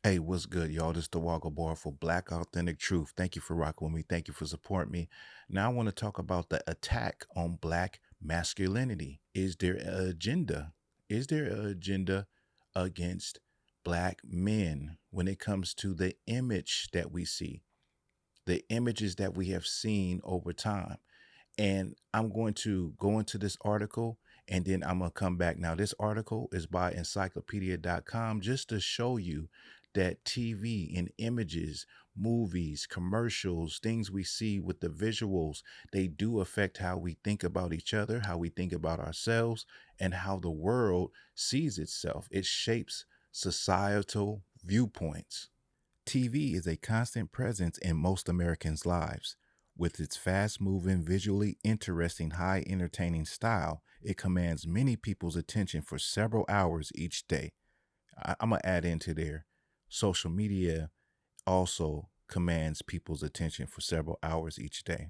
Hey, what's good, y'all? This is Thawahgabar for Black Authentic Truth. Thank you for rocking with me. Thank you for supporting me. Now, I want to talk about the attack on Black masculinity. Is there an agenda? Is there an agenda against Black men when it comes to the image that we see, the images that we have seen over time? And I'm going to go into this article and then I'm going to come back. Now, this article is by encyclopedia.com just to show you that TV and images, movies, commercials, things we see with the visuals, they do affect how we think about each other, how we think about ourselves, and how the world sees itself. It shapes societal viewpoints. TV is a constant presence in most Americans' lives. With its fast moving, visually interesting, high entertaining style, it commands many people's attention for several hours each day. I'm going to add into there. Social media also commands people's attention for several hours each day.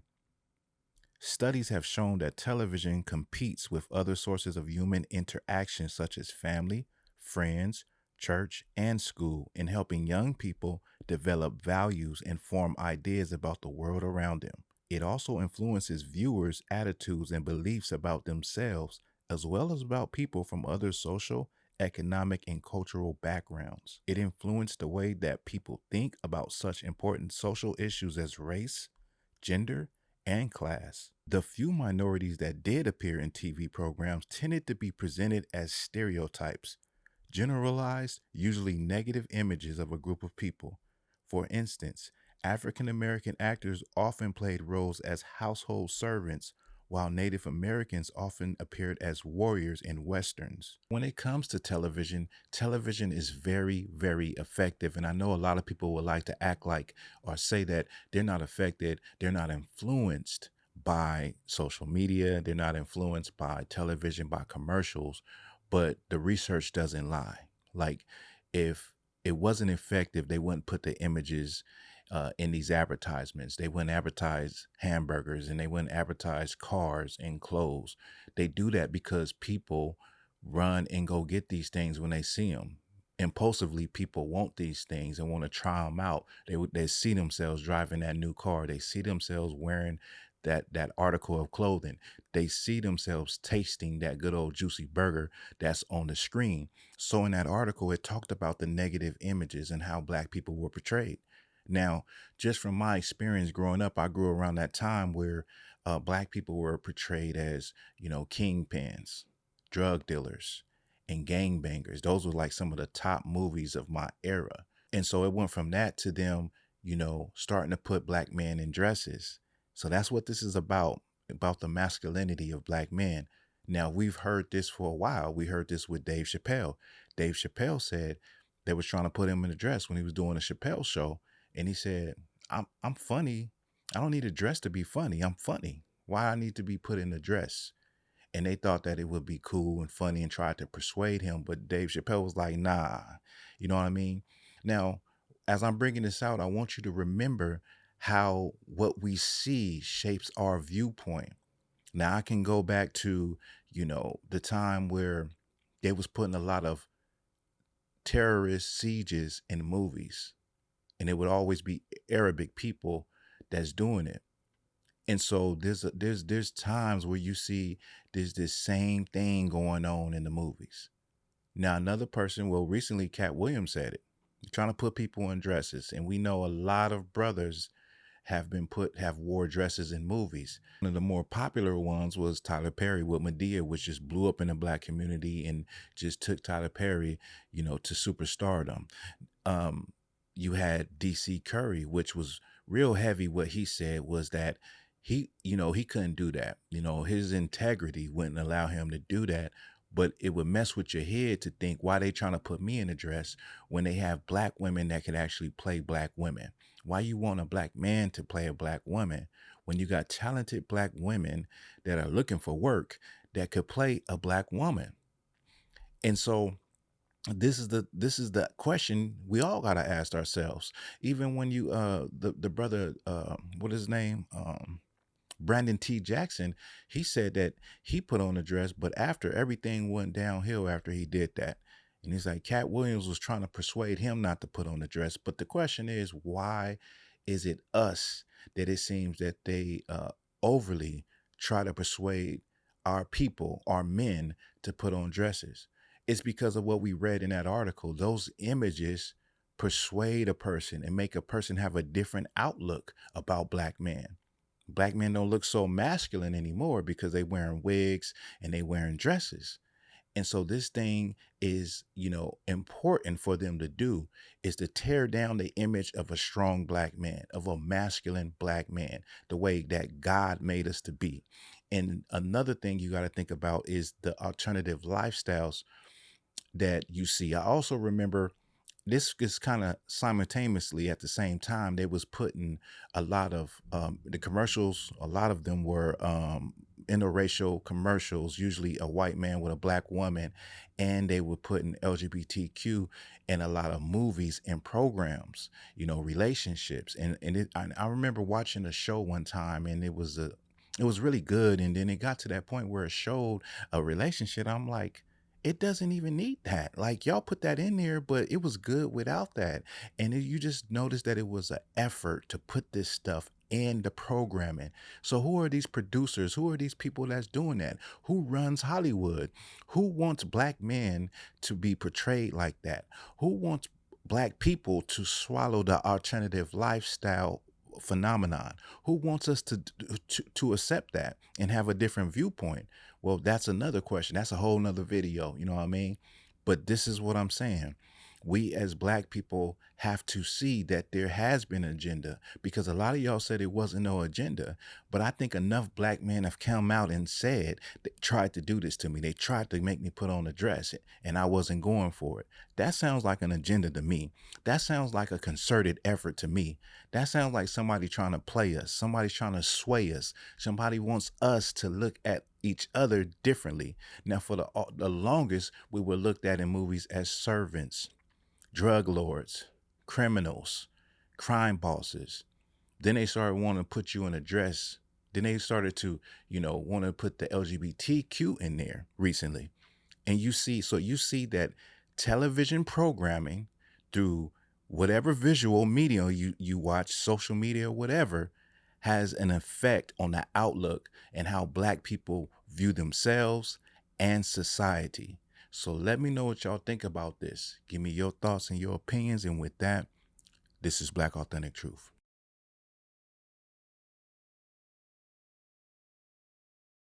Studies have shown that television competes with other sources of human interaction, such as family, friends, church, and school, in helping young people develop values and form ideas about the world around them. It also influences viewers' attitudes and beliefs about themselves, as well as about people from other social, economic, and cultural backgrounds. It influenced the way that people think about such important social issues as race, gender, and class. The few minorities that did appear in TV programs tended to be presented as stereotypes, generalized, usually negative images of a group of people. For instance, African American actors often played roles as household servants, while Native Americans often appeared as warriors in Westerns. When it comes to television, television is very, very effective. And I know a lot of people would like to act like or say that they're not affected, they're not influenced by social media, they're not influenced by television, by commercials, but the research doesn't lie. Like, if it wasn't effective, they wouldn't put the images in these advertisements. They wouldn't advertise hamburgers and they wouldn't advertise cars and clothes. They do that because people run and go get these things when they see them. Impulsively, people want these things and want to try them out. They see themselves driving that new car. They see themselves wearing that article of clothing. They see themselves tasting that good old juicy burger that's on the screen. So in that article, it talked about the negative images and how Black people were portrayed. Now, just from my experience growing up, I grew around that time where Black people were portrayed as, kingpins, drug dealers, and gangbangers. Those were like some of the top movies of my era. And so it went from that to them, starting to put Black men in dresses. So that's what this is about the masculinity of Black men. Now, we've heard this for a while. We heard this with Dave Chappelle. Dave Chappelle said they was trying to put him in a dress when he was doing a Chappelle show. And he said, I'm funny. I don't need a dress to be funny. I'm funny. Why I need to be put in a dress? And they thought that it would be cool and funny and tried to persuade him. But Dave Chappelle was like, nah, you know what I mean? Now, as I'm bringing this out, I want you to remember how what we see shapes our viewpoint. Now, I can go back to, the time where they was putting a lot of terrorist sieges in movies, and it would always be Arabic people that's doing it. And so there's times where you see there's this same thing going on in the movies. Now, another person, well, recently Cat Williams said it. You're trying to put people in dresses, and we know a lot of brothers have wore dresses in movies. One of the more popular ones was Tyler Perry with Medea, which just blew up in the Black community and just took Tyler Perry, to superstardom. You had DC Curry, which was real heavy. What he said was that he couldn't do that. His integrity wouldn't allow him to do that. But it would mess with your head to think, why they trying to put me in a dress when they have Black women that could actually play Black women? Why you want a Black man to play a Black woman when you got talented Black women that are looking for work that could play a Black woman? And so this is the question we all got to ask ourselves. Even when you the brother, what is his name, Brandon T. Jackson, he said that he put on a dress, but after everything went downhill after he did that, And he's like, Cat Williams was trying to persuade him not to put on the dress. But the question is, why is it us that it seems that they overly try to persuade our people, our men, to put on dresses? It's because of what we read in that article. Those images persuade a person and make a person have a different outlook about black men. Black men don't look so masculine anymore because they wearing wigs and they wearing dresses. And so this thing is, important for them to do, is to tear down the image of a strong black man, of a masculine black man, the way that God made us to be. And another thing you got to think about is the alternative lifestyles that you see. I also remember this is kind of simultaneously at the same time they was putting a lot of the commercials. A lot of them were interracial commercials, usually a white man with a black woman, and they were putting LGBTQ in a lot of movies and programs, relationships. I remember watching a show one time, and it was really good, and then it got to that point where it showed a relationship. I'm like, it doesn't even need that. Like, y'all put that in there, but it was good without that. And you just noticed that it was an effort to put this stuff in the programming. So who are these producers? Who are these people that's doing that? Who runs Hollywood? Who wants black men to be portrayed like that? Who wants black people to swallow the alternative lifestyle phenomenon? Who wants us to accept that and have a different viewpoint? Well, that's another question. That's a whole nother video. You know what I mean? But this is what I'm saying. We as black people have to see that there has been an agenda, because a lot of y'all said it wasn't no agenda. But I think enough black men have come out and said they tried to do this to me. They tried to make me put on a dress and I wasn't going for it. That sounds like an agenda to me. That sounds like a concerted effort to me. That sounds like somebody trying to play us. Somebody's trying to sway us. Somebody wants us to look at each other differently. Now, for the longest, we were looked at in movies as servants, drug lords, criminals, crime bosses. Then they started wanting to put you in a dress. Then they started to, want to put the LGBTQ in there recently. And you see that television programming through whatever visual media you watch, social media, whatever, has an effect on the outlook and how black people view themselves and society. So let me know what y'all think about this. Give me your thoughts and your opinions. And with that, this is Black Authentic Truth.